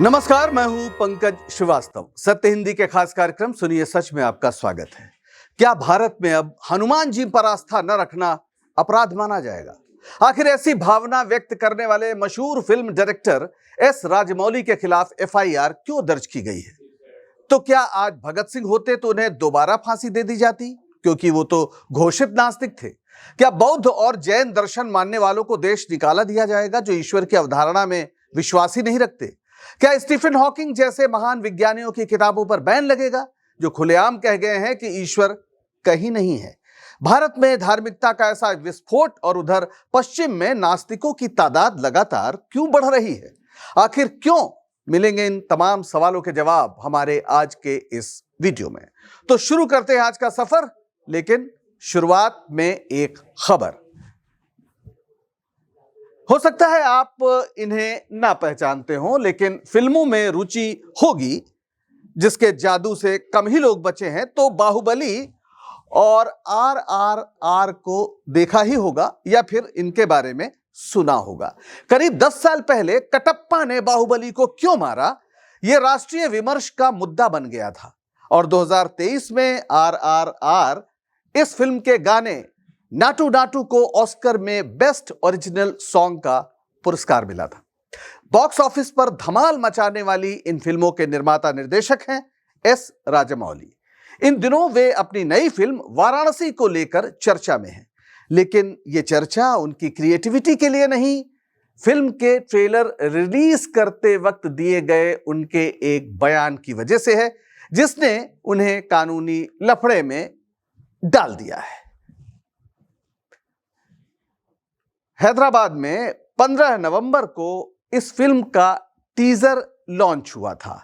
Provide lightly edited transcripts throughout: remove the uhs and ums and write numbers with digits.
नमस्कार, मैं हूं पंकज श्रीवास्तव। सत्य हिंदी के खास कार्यक्रम सुनिए सच में आपका स्वागत है। क्या भारत में अब हनुमान जी पर आस्था न रखना अपराध माना जाएगा? आखिर ऐसी भावना व्यक्त करने वाले मशहूर फिल्म डायरेक्टर एस राजमौली के खिलाफ एफआईआर क्यों दर्ज की गई है? तो क्या आज भगत सिंह होते तो उन्हें दोबारा फांसी दे दी जाती, क्योंकि वो तो घोषित नास्तिक थे? क्या बौद्ध और जैन दर्शन मानने वालों को देश निकाला दिया जाएगा जो ईश्वर की अवधारणा में विश्वास ही नहीं रखते? क्या स्टीफन हॉकिंग जैसे महान विज्ञानियों की किताबों पर बैन लगेगा जो खुलेआम कह गए हैं कि ईश्वर कहीं नहीं है? भारत में धार्मिकता का ऐसा विस्फोट और उधर पश्चिम में नास्तिकों की तादाद लगातार क्यों बढ़ रही है? आखिर क्यों? मिलेंगे इन तमाम सवालों के जवाब हमारे आज के इस वीडियो में। तो शुरू करते हैं आज का सफर, लेकिन शुरुआत में एक खबर। हो सकता है आप इन्हें ना पहचानते हो, लेकिन फिल्मों में रुचि होगी जिसके जादू से कम ही लोग बचे हैं तो बाहुबली और RRR को देखा ही होगा या फिर इनके बारे में सुना होगा। करीब 10 साल पहले कटप्पा ने बाहुबली को क्यों मारा, यह राष्ट्रीय विमर्श का मुद्दा बन गया था और 2023 में RRR इस फिल्म के गाने नाटू नाटू को ऑस्कर में बेस्ट ओरिजिनल सॉन्ग का पुरस्कार मिला था। बॉक्स ऑफिस पर धमाल मचाने वाली इन फिल्मों के निर्माता निर्देशक हैं एस राजमौली। इन दिनों वे अपनी नई फिल्म वाराणसी को लेकर चर्चा में हैं, लेकिन यह चर्चा उनकी क्रिएटिविटी के लिए नहीं, फिल्म के ट्रेलर रिलीज करते वक्त दिए गए उनके एक बयान की वजह से है, जिसने उन्हें कानूनी लफड़े में डाल दिया है। हैदराबाद में 15 नवंबर को इस फिल्म का टीजर लॉन्च हुआ था।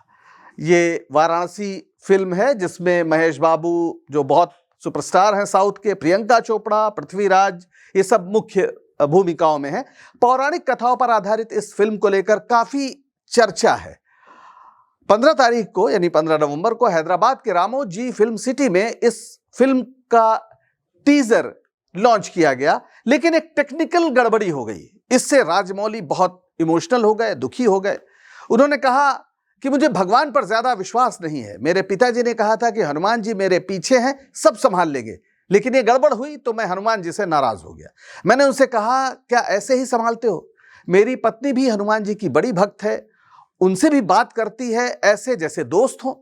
ये वाराणसी फिल्म है जिसमें महेश बाबू, जो बहुत सुपरस्टार हैं साउथ के, प्रियंका चोपड़ा, पृथ्वीराज, ये सब मुख्य भूमिकाओं में हैं। पौराणिक कथाओं पर आधारित इस फिल्म को लेकर काफी चर्चा है। 15 तारीख को यानी 15 नवंबर को हैदराबाद के रामोजी फिल्म सिटी में इस फिल्म का टीजर लॉन्च किया गया, लेकिन एक टेक्निकल गड़बड़ी हो गई। इससे राजमौली बहुत इमोशनल हो गए, दुखी हो गए। उन्होंने कहा कि मुझे भगवान पर ज्यादा विश्वास नहीं है। मेरे पिताजी ने कहा था कि हनुमान जी मेरे पीछे हैं, सब संभाल लेंगे, लेकिन ये गड़बड़ हुई तो मैं हनुमान जी से नाराज हो गया। मैंने उनसे कहा, क्या ऐसे ही संभालते हो? मेरी पत्नी भी हनुमान जी की बड़ी भक्त है, उनसे भी बात करती है ऐसे जैसे दोस्त हो।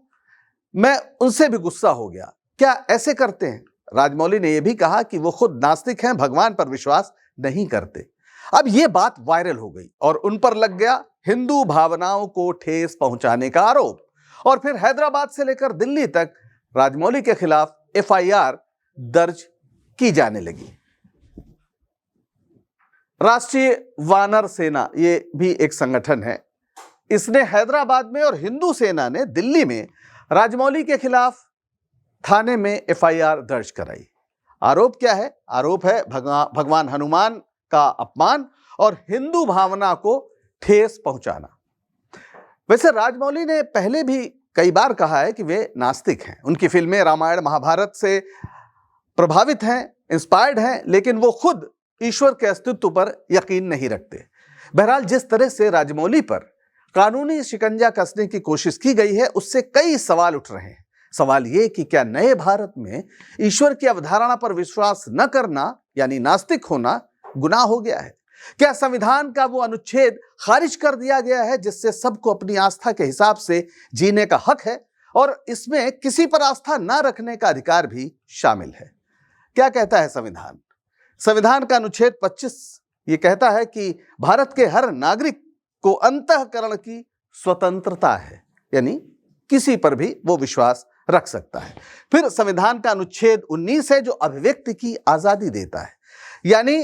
मैं उनसे भी गुस्सा हो गया, क्या ऐसे करते हैं? राजमौली ने यह भी कहा कि वो खुद नास्तिक हैं, भगवान पर विश्वास नहीं करते। अब यह बात वायरल हो गई और उन पर लग गया हिंदू भावनाओं को ठेस पहुंचाने का आरोप, और फिर हैदराबाद से लेकर दिल्ली तक राजमौली के खिलाफ एफआईआर दर्ज की जाने लगी। राष्ट्रीय वानर सेना, ये भी एक संगठन है, इसने हैदराबाद में और हिंदू सेना ने दिल्ली में राजमौली के खिलाफ थाने में एफआईआर दर्ज कराई। आरोप क्या है? आरोप है भगवान हनुमान का अपमान और हिंदू भावना को ठेस पहुंचाना। वैसे राजमौली ने पहले भी कई बार कहा है कि वे नास्तिक हैं, उनकी फिल्में रामायण महाभारत से प्रभावित हैं, इंस्पायर्ड हैं, लेकिन वो खुद ईश्वर के अस्तित्व पर यकीन नहीं रखते। बहरहाल, जिस तरह से राजमौली पर कानूनी शिकंजा कसने की कोशिश की गई है, उससे कई सवाल उठ रहे हैं। सवाल यह कि क्या नए भारत में ईश्वर की अवधारणा पर विश्वास न करना यानी नास्तिक होना गुनाह हो गया है? क्या संविधान का वो अनुच्छेद खारिज कर दिया गया है जिससे सबको अपनी आस्था के हिसाब से जीने का हक है और इसमें किसी पर आस्था न रखने का अधिकार भी शामिल है? क्या कहता है संविधान? संविधान का अनुच्छेद 25 ये कहता है कि भारत के हर नागरिक को अंतःकरण की स्वतंत्रता है, यानी किसी पर भी वो विश्वास रख सकता है। फिर संविधान का अनुच्छेद 19 है जो अभिव्यक्ति की आजादी देता है, यानी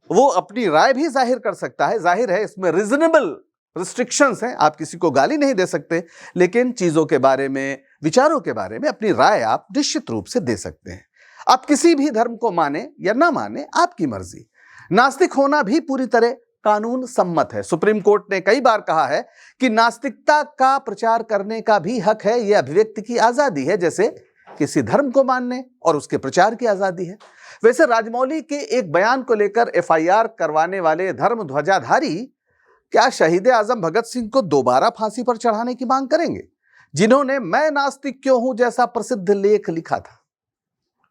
वो अपनी राय भी जाहिर कर सकता है। जाहिर है इसमें रीजनेबल रिस्ट्रिक्शंस हैं, आप किसी को गाली नहीं दे सकते, लेकिन चीजों के बारे में, विचारों के बारे में अपनी राय आप निश्चित रूप से दे सकते हैं। आप किसी भी धर्म को माने या ना माने, आपकी मर्जी। नास्तिक होना भी पूरी तरह कानून सम्मत है। सुप्रीम कोर्ट ने कई बार कहा है कि नास्तिकता का प्रचार करने का भी हक है, यह अभिव्यक्ति की आजादी है, जैसे किसी धर्म को मानने और उसके प्रचार की आजादी है। वैसे राजमौली के एक बयान को लेकर एफआईआर करवाने वाले धर्म ध्वजाधारी क्या शहीद आजम भगत सिंह को दोबारा फांसी पर चढ़ाने की मांग करेंगे, जिन्होंने मैं नास्तिक क्यों हूं जैसा प्रसिद्ध लेख लिखा था?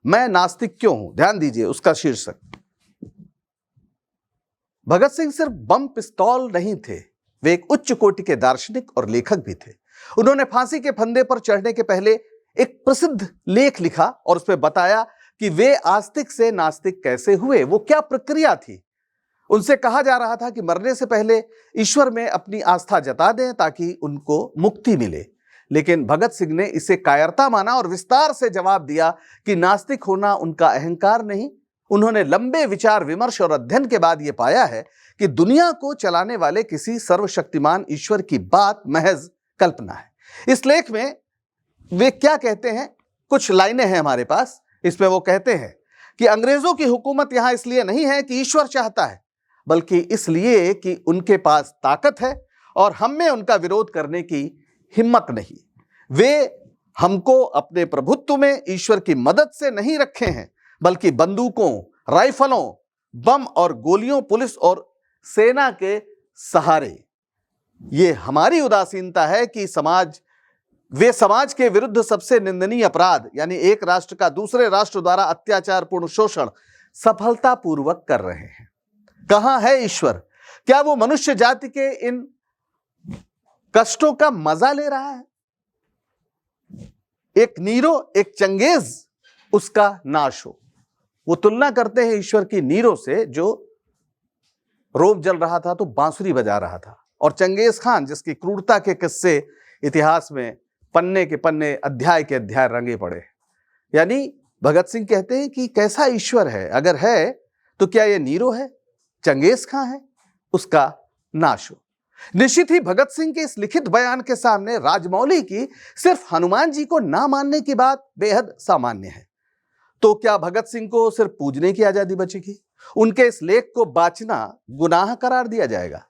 मैं नास्तिक क्यों हूं, ध्यान दीजिए उसका शीर्षक। भगत सिंह सिर्फ बम पिस्तौल नहीं थे, वे एक उच्च कोटि के दार्शनिक और लेखक भी थे। उन्होंने फांसी के फंदे पर चढ़ने के पहले एक प्रसिद्ध लेख लिखा और उसमें बताया कि वे आस्तिक से नास्तिक कैसे हुए, वो क्या प्रक्रिया थी। उनसे कहा जा रहा था कि मरने से पहले ईश्वर में अपनी आस्था जता दें ताकि उनको मुक्ति मिले, लेकिन भगत सिंह ने इसे कायरता माना और विस्तार से जवाब दिया कि नास्तिक होना उनका अहंकार नहीं। उन्होंने लंबे विचार विमर्श और अध्ययन के बाद यह पाया है कि दुनिया को चलाने वाले किसी सर्वशक्तिमान ईश्वर की बात महज कल्पना है। इस लेख में वे क्या कहते हैं, कुछ लाइनें हैं हमारे पास, इसमें वो कहते हैं कि अंग्रेजों की हुकूमत यहां इसलिए नहीं है कि ईश्वर चाहता है, बल्कि इसलिए कि उनके पास ताकत है और हम में उनका विरोध करने की हिम्मत नहीं। वे हमको अपने प्रभुत्व में ईश्वर की मदद से नहीं रखे हैं, बल्कि बंदूकों, राइफलों, बम और गोलियों, पुलिस और सेना के सहारे। ये हमारी उदासीनता है कि वे समाज के विरुद्ध सबसे निंदनीय अपराध यानी एक राष्ट्र का दूसरे राष्ट्र द्वारा अत्याचारपूर्ण शोषण सफलतापूर्वक कर रहे हैं। कहां है ईश्वर? क्या वो मनुष्य जाति के इन कष्टों का मजा ले रहा है? एक नीरो, एक चंगेज, उसका नाश हो। वो तुलना करते हैं ईश्वर की नीरो से, जो रोब जल रहा था तो बांसुरी बजा रहा था, और चंगेज खान जिसकी क्रूरता के किस्से इतिहास में पन्ने के पन्ने, अध्याय के अध्याय रंगे पड़े। यानी भगत सिंह कहते हैं कि कैसा ईश्वर है, अगर है तो क्या यह नीरो है, चंगेज खान है, उसका नाश हो। निश्चित ही भगत सिंह के इस लिखित बयान के सामने राजमौली की सिर्फ हनुमान जी को ना मानने की बात बेहद सामान्य है। तो क्या भगत सिंह को सिर्फ पूजने की आजादी बचेगी? उनके इस लेख को बाचना गुनाह करार दिया जाएगा?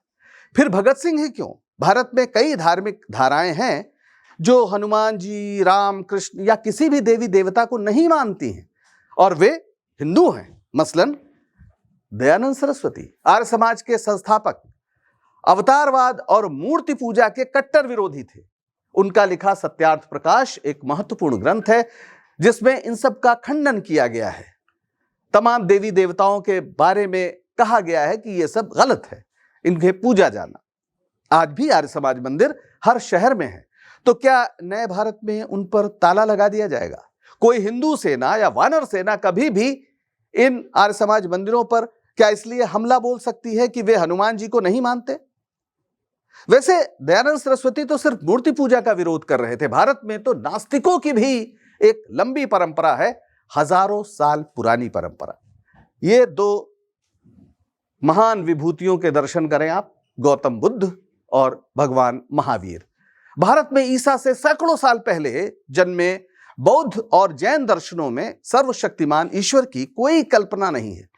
फिर भगत सिंह ही क्यों, भारत में कई धार्मिक धाराएं हैं जो हनुमान जी, राम, कृष्ण या किसी भी देवी देवता को नहीं मानती हैं और वे हिंदू हैं। मसलन दयानंद सरस्वती आर्य समाज के संस्थापक, अवतारवाद और मूर्ति पूजा के कट्टर विरोधी थे। उनका लिखा सत्यार्थ प्रकाश एक महत्वपूर्ण ग्रंथ है जिसमें इन सब का खंडन किया गया है। तमाम देवी देवताओं के बारे में कहा गया है कि यह सब गलत है, इन्हें पूजा जाना। आज भी आर्य समाज मंदिर हर शहर में है, तो क्या नए भारत में उन पर ताला लगा दिया जाएगा? कोई हिंदू सेना या वानर सेना कभी भी इन आर्य समाज मंदिरों पर क्या इसलिए हमला बोल सकती है कि वे हनुमान जी को नहीं मानते? वैसे दयानंद सरस्वती तो सिर्फ मूर्ति पूजा का विरोध कर रहे थे। भारत में तो नास्तिकों की भी एक लंबी परंपरा है, हजारों साल पुरानी परंपरा। ये दो महान विभूतियों के दर्शन करें आप, गौतम बुद्ध और भगवान महावीर। भारत में ईसा से सैकड़ों साल पहले जन्मे बौद्ध और जैन दर्शनों में सर्वशक्तिमान ईश्वर की कोई कल्पना नहीं है।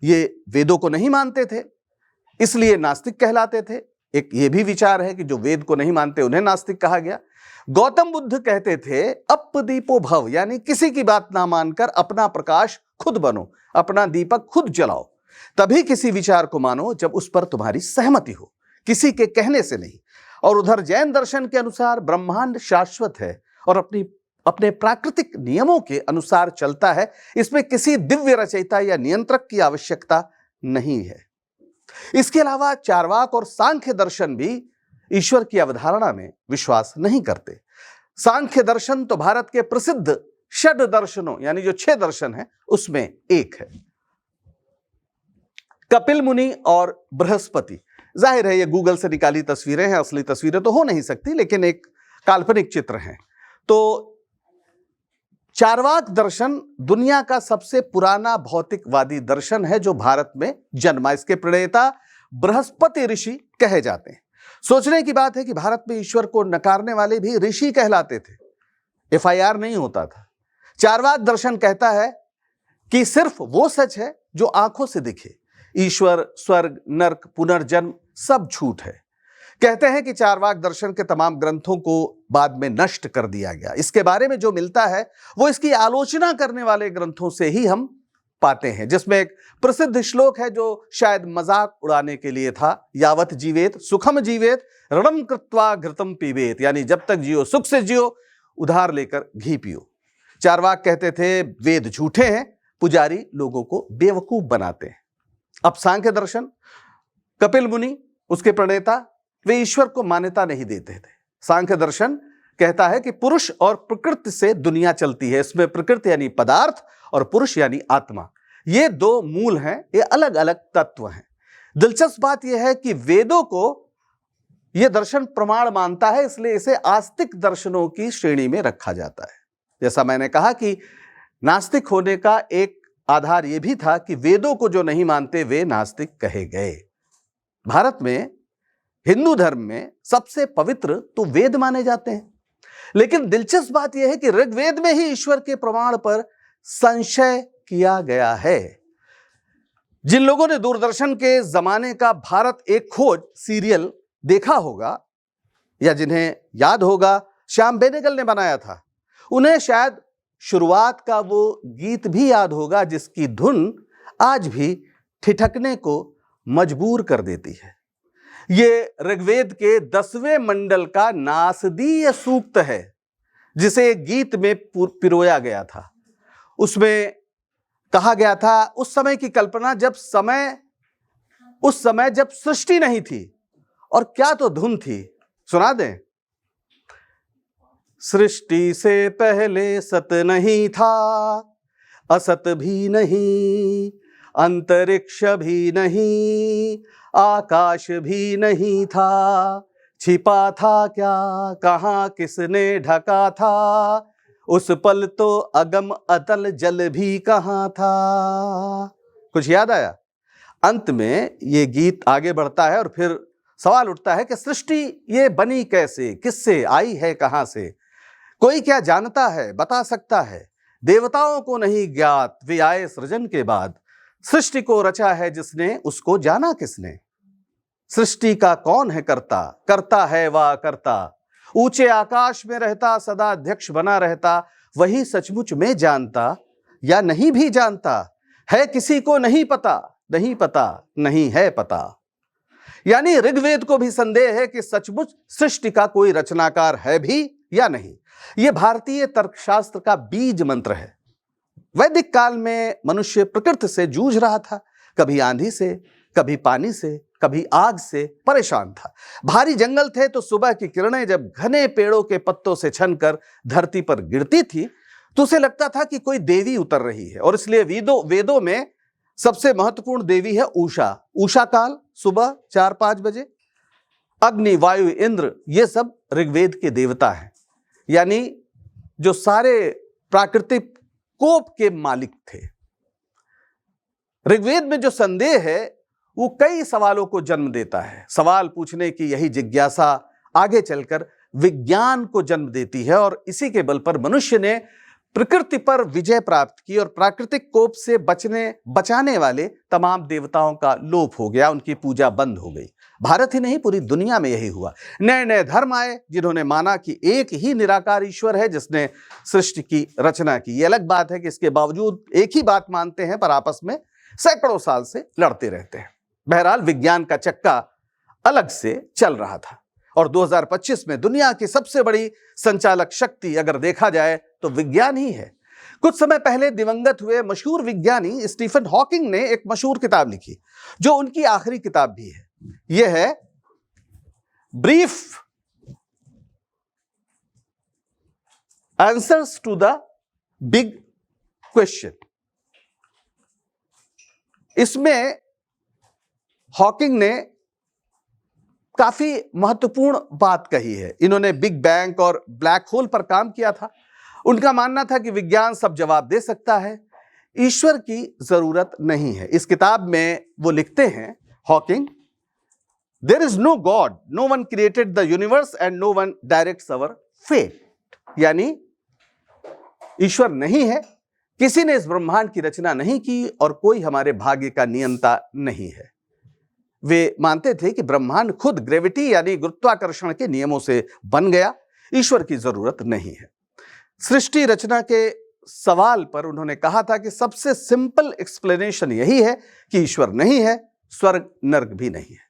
ये वेदों को नहीं मानते थे, इसलिए नास्तिक कहलाते थे। एक ये भी विचार है कि जो वेद को नहीं मानते उन्हें नास्तिक कहा गया। गौतम बुद्ध कहते थे अपदीपो भव, यानी किसी की बात ना मानकर अपना प्रकाश खुद बनो, अपना दीपक खुद जलाओ। तभी किसी विचार को मानो जब उस पर तुम्हारी सहमति हो, किसी के कहने से नहीं। और उधर जैन दर्शन के अनुसार ब्रह्मांड शाश्वत है और अपने प्राकृतिक नियमों के अनुसार चलता है। इसमें किसी दिव्य रचयिता या नियंत्रक की आवश्यकता नहीं है। इसके अलावा चार्वाक और सांख्य दर्शन भी ईश्वर की अवधारणा में विश्वास नहीं करते। सांख्य दर्शन तो भारत के प्रसिद्ध षड दर्शनों यानी जो 6 दर्शन है उसमें एक है। कपिल मुनि और बृहस्पति, जाहिर है ये गूगल से निकाली तस्वीरें हैं, असली तस्वीरें तो हो नहीं सकती, लेकिन एक काल्पनिक चित्र है। तो चार्वाक दर्शन दुनिया का सबसे पुराना भौतिकवादी दर्शन है जो भारत में जन्मा। इसके प्रणेता बृहस्पति ऋषि कहे जाते हैं। सोचने की बात है कि भारत में ईश्वर को नकारने वाले भी ऋषि कहलाते थे, FIR नहीं होता था। चार्वाक दर्शन कहता है कि सिर्फ वो सच है जो आंखों से दिखे। ईश्वर, स्वर्ग, नर्क, पुनर्जन्म सब झूठ है। कहते हैं कि चार्वाक दर्शन के तमाम ग्रंथों को बाद में नष्ट कर दिया गया। इसके बारे में जो मिलता है वो इसकी आलोचना करने वाले ग्रंथों से ही हम पाते हैं, जिसमें एक प्रसिद्ध श्लोक है जो शायद मजाक उड़ाने के लिए था, यावत जीवेत सुखम जीवेत ऋणम कृत्वा घृतम पीवेत, यानी जब तक जियो सुख से जियो, उधार लेकर घी पियो। चारवाक कहते थे वेद झूठे हैं, पुजारी लोगों को बेवकूफ बनाते हैं। अब सांख्य दर्शन, कपिल मुनि उसके प्रणेता, वे ईश्वर को मान्यता नहीं देते थे। सांख्य दर्शन कहता है कि पुरुष और प्रकृति से दुनिया चलती है, इसमें प्रकृति यानी पदार्थ और पुरुष यानी आत्मा, ये दो मूल हैं, ये अलग अलग तत्व हैं। दिलचस्प बात यह है कि वेदों को यह दर्शन प्रमाण मानता है, इसलिए इसे आस्तिक दर्शनों की श्रेणी में रखा जाता है। जैसा मैंने कहा कि नास्तिक होने का एक आधार यह भी था कि वेदों को जो नहीं मानते वे नास्तिक कहे गए। भारत में हिंदू धर्म में सबसे पवित्र तो वेद माने जाते हैं, लेकिन दिलचस्प बात यह है कि ऋग्वेद में ही ईश्वर के प्रमाण पर संशय किया गया है। जिन लोगों ने दूरदर्शन के जमाने का भारत एक खोज सीरियल देखा होगा या जिन्हें याद होगा श्याम बेनेगल ने बनाया था, उन्हें शायद शुरुआत का वो गीत भी याद होगा जिसकी धुन आज भी ठिठकने को मजबूर कर देती है। ये ऋग्वेद के 10वें मंडल का नासदीय सूक्त है, जिसे एक गीत में पिरोया गया था। उसमें कहा गया था उस समय की कल्पना उस समय जब सृष्टि नहीं थी, और क्या तो धुन थी, सुना दें। सृष्टि से पहले सत नहीं था, असत भी नहीं, अंतरिक्ष भी नहीं, आकाश भी नहीं था, छिपा था क्या, कहां किसने ढका था, उस पल तो अगम अतल जल भी कहां था। कुछ याद आया? अंत में ये गीत आगे बढ़ता है और फिर सवाल उठता है कि सृष्टि ये बनी कैसे, किससे आई है, कहां से? कोई क्या जानता है, बता सकता है? देवताओं को नहीं ज्ञात, वे आए सृजन के बाद। सृष्टि को रचा है जिसने, उसको जाना किसने? सृष्टि का कौन है करता, करता है वह करता, ऊंचे आकाश में रहता, सदा अध्यक्ष बना रहता, वही सचमुच में जानता या नहीं भी जानता है, किसी को नहीं पता, नहीं पता, नहीं है पता। यानी ऋग्वेद को भी संदेह है कि सचमुच सृष्टि का कोई रचनाकार है भी या नहीं। यह भारतीय तर्कशास्त्र का बीज मंत्र है। वैदिक काल में मनुष्य प्रकृति से जूझ रहा था, कभी आंधी से, कभी पानी से, कभी आग से परेशान था। भारी जंगल थे तो सुबह की किरणें जब घने पेड़ों के पत्तों से छनकर धरती पर गिरती थी तो उसे लगता था कि कोई देवी उतर रही है, और इसलिए वेदों में सबसे महत्वपूर्ण देवी है उषा। उषा काल सुबह 4-5 बजे, अग्नि, वायु, इंद्र, ये सब ऋग्वेद के देवता हैं, यानी जो सारे प्राकृतिक कोप के मालिक थे। ऋग्वेद में जो संदेह है वो कई सवालों को जन्म देता है। सवाल पूछने की यही जिज्ञासा आगे चलकर विज्ञान को जन्म देती है, और इसी के बल पर मनुष्य ने प्रकृति पर विजय प्राप्त की और प्राकृतिक कोप से बचाने वाले तमाम देवताओं का लोप हो गया, उनकी पूजा बंद हो गई। भारत ही नहीं, पूरी दुनिया में यही हुआ। नए नए धर्म आए जिन्होंने माना कि एक ही निराकार ईश्वर है जिसने सृष्टि की रचना की। ये अलग बात है कि इसके बावजूद एक ही बात मानते हैं पर आपस में सैकड़ों साल से लड़ते रहते हैं। बहरहाल विज्ञान का चक्का अलग से चल रहा था, और 2025 में दुनिया की सबसे बड़ी संचालक शक्ति अगर देखा जाए तो विज्ञान ही है। कुछ समय पहले दिवंगत हुए मशहूर विज्ञानी स्टीफन हॉकिंग ने एक मशहूर किताब लिखी जो उनकी आखिरी किताब भी है। यह है brief answers to the big question. इसमें हॉकिंग ने काफी महत्वपूर्ण बात कही है। इन्होंने बिग बैंग और ब्लैक होल पर काम किया था। उनका मानना था कि विज्ञान सब जवाब दे सकता है, ईश्वर की जरूरत नहीं है। इस किताब में वो लिखते हैं Hawking, there is no God, no one created the universe and no one directs our fate. यानी ईश्वर नहीं है, किसी ने इस ब्रह्मांड की रचना नहीं की और कोई हमारे भाग्य का नियंता नहीं है। वे मानते थे कि ब्रह्मांड खुद ग्रेविटी यानी गुरुत्वाकर्षण के नियमों से बन गया, ईश्वर की जरूरत नहीं है। सृष्टि रचना के सवाल पर उन्होंने कहा था कि सबसे सिंपल एक्सप्लेनेशन यही है कि ईश्वर नहीं है, स्वर्ग नर्क भी नहीं है।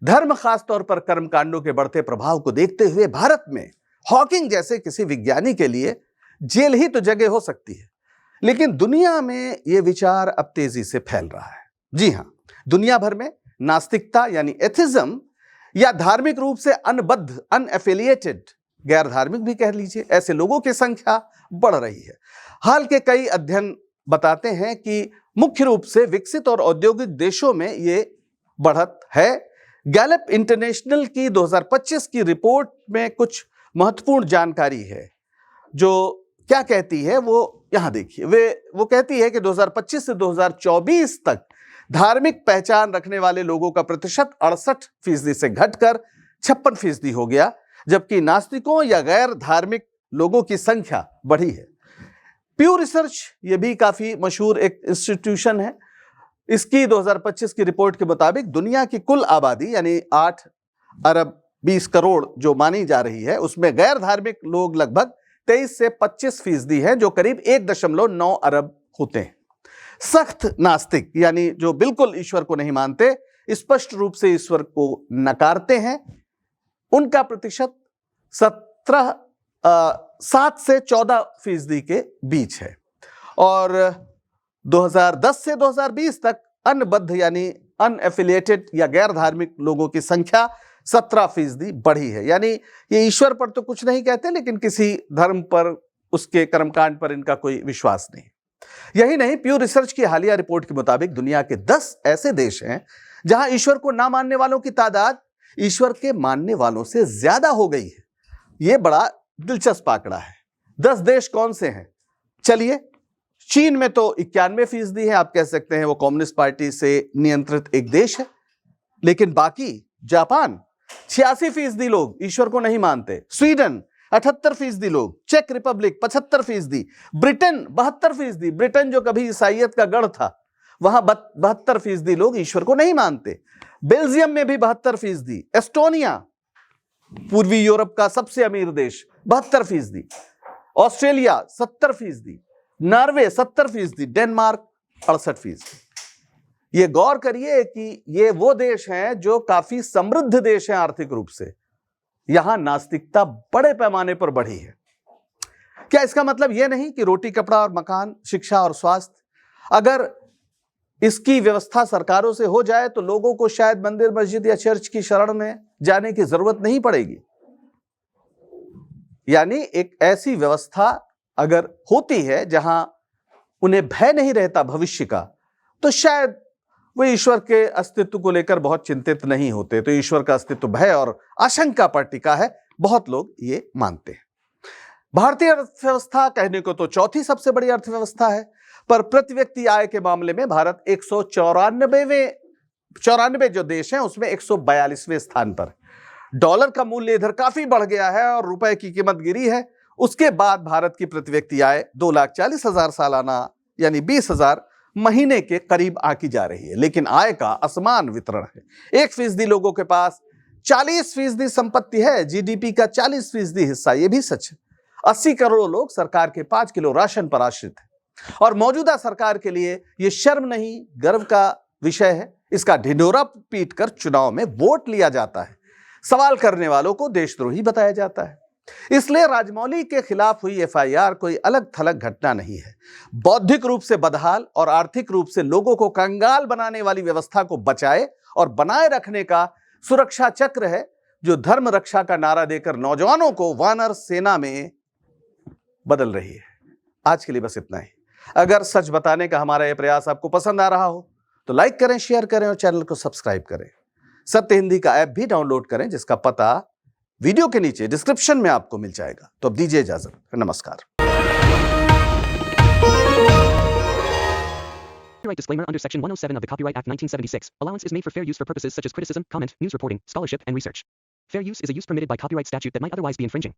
धर्म, खासतौर पर कर्मकांडों के बढ़ते प्रभाव को देखते हुए भारत में हॉकिंग जैसे किसी विज्ञानी के लिए जेल ही तो जगह हो सकती है, लेकिन दुनिया में यह विचार अब तेजी से फैल रहा है। जी हां, दुनिया भर में नास्तिकता यानी एथिज्म या धार्मिक रूप से अनबद्ध, अनएफिलिएटेड, गैर धार्मिक भी कह लीजिए, ऐसे लोगों की संख्या बढ़ रही है। हाल के कई अध्ययन बताते हैं कि मुख्य रूप से विकसित और औद्योगिक देशों में ये बढ़त है। गैलप इंटरनेशनल की 2025 की रिपोर्ट में कुछ महत्वपूर्ण जानकारी है, जो क्या कहती है वो यहां देखिए। वो कहती है कि 2025 से 2024 तक धार्मिक पहचान रखने वाले लोगों का प्रतिशत 68% से घटकर 56% हो गया, जबकि नास्तिकों या गैर धार्मिक लोगों की संख्या बढ़ी है। प्यू रिसर्च, ये भी काफी मशहूर एक इंस्टीट्यूशन है, इसकी 2025 की रिपोर्ट के मुताबिक दुनिया की कुल आबादी यानी 8 अरब 20 करोड़ जो मानी जा रही है, उसमें गैर धार्मिक लोग लगभग 23 से 25% हैं, जो करीब 1.9 अरब होते हैं। सख्त नास्तिक यानी जो बिल्कुल ईश्वर को नहीं मानते, स्पष्ट रूप से ईश्वर को नकारते हैं, उनका प्रतिशत 7 से 14% के बीच है। और 2010 से 2020 तक अनबद्ध यानी अनएफिलिएटेड या गैर धार्मिक लोगों की संख्या 17% बढ़ी है। यानी ये ईश्वर पर तो कुछ नहीं कहते, लेकिन किसी धर्म पर, उसके कर्मकांड पर इनका कोई विश्वास नहीं। यही नहीं, प्यू रिसर्च की हालिया रिपोर्ट के मुताबिक दुनिया के 10 ऐसे देश हैं जहां ईश्वर को ना मानने वालों की तादाद ईश्वर के मानने वालों से ज्यादा हो गई है। यह बड़ा दिलचस्प आंकड़ा है। 10 देश कौन से हैं? चलिए, चीन में तो 91% है, आप कह सकते हैं वो कम्युनिस्ट पार्टी से नियंत्रित एक देश है। लेकिन बाकी, जापान 86% लोग ईश्वर को नहीं मानते, स्वीडन 78% लोग, चेक रिपब्लिक 75%, ब्रिटेन 72%, ब्रिटेन जो कभी ईसाइयत का गढ़ था, वहां 72% लोग ईश्वर को नहीं मानते। बेल्जियम में भी 72%, एस्टोनिया पूर्वी यूरोप का सबसे अमीर देश 72%, ऑस्ट्रेलिया 70%, नॉर्वे 70%, डेनमार्क 68%। ये गौर करिए कि ये वो देश हैं जो काफी समृद्ध देश हैं आर्थिक रूप से, यहां नास्तिकता बड़े पैमाने पर बढ़ी है। क्या इसका मतलब यह नहीं कि रोटी, कपड़ा और मकान, शिक्षा और स्वास्थ्य, अगर इसकी व्यवस्था सरकारों से हो जाए तो लोगों को शायद मंदिर, मस्जिद या चर्च की शरण में जाने की जरूरत नहीं पड़ेगी? यानी एक ऐसी व्यवस्था अगर होती है जहां उन्हें भय नहीं रहता भविष्य का, तो शायद वे ईश्वर के अस्तित्व को लेकर बहुत चिंतित नहीं होते। तो ईश्वर का अस्तित्व भय और आशंका पर टिका है, बहुत लोग ये मानते हैं। भारतीय अर्थव्यवस्था कहने को तो चौथी सबसे बड़ी अर्थव्यवस्था है, पर प्रति व्यक्ति आय के मामले में भारत 194 जो देश हैं उसमें 142वें स्थान पर। डॉलर का मूल्य इधर काफी बढ़ गया है और रुपए की कीमत गिरी है। उसके बाद भारत की प्रति व्यक्ति आय 2,40,000 सालाना यानी 20,000 महीने के करीब आकी जा रही है। लेकिन आय का असमान वितरण है। 1% लोगों के पास 40% संपत्ति है, जीडीपी का 40% हिस्सा, यह भी सच है। 80 करोड़ लोग सरकार के 5 किलो राशन पर आश्रित है और मौजूदा सरकार के लिए यह शर्म नहीं, गर्व का विषय है। इसका ढिंढोरा पीटकर चुनाव में वोट लिया जाता है। सवाल करने वालों को देशद्रोही बताया जाता है। इसलिए राजमौली के खिलाफ हुई एफआईआर कोई अलग थलग घटना नहीं है। बौद्धिक रूप से बदहाल और आर्थिक रूप से लोगों को कंगाल बनाने वाली व्यवस्था को बचाए और बनाए रखने का सुरक्षा चक्र है, जो धर्म रक्षा का नारा देकर नौजवानों को वानर सेना में बदल रही है। आज के लिए बस इतना ही। अगर सच बताने का हमारा यह प्रयास आपको पसंद आ रहा हो तो लाइक करें, शेयर करें और चैनल को सब्सक्राइब करें। सत्य हिंदी का ऐप भी डाउनलोड करें, जिसका पता वीडियो के नीचे डिस्क्रिप्शन में आपको मिल जाएगा। तो अब दीजिए इजाजत, नमस्कार। Copyright disclaimer under Section 107 of the Copyright Act 1976. Allowance is made for fair use for purposes such as criticism, comment, news reporting, scholarship, and research. Fair use is a use permitted by copyright statute that might otherwise be infringing.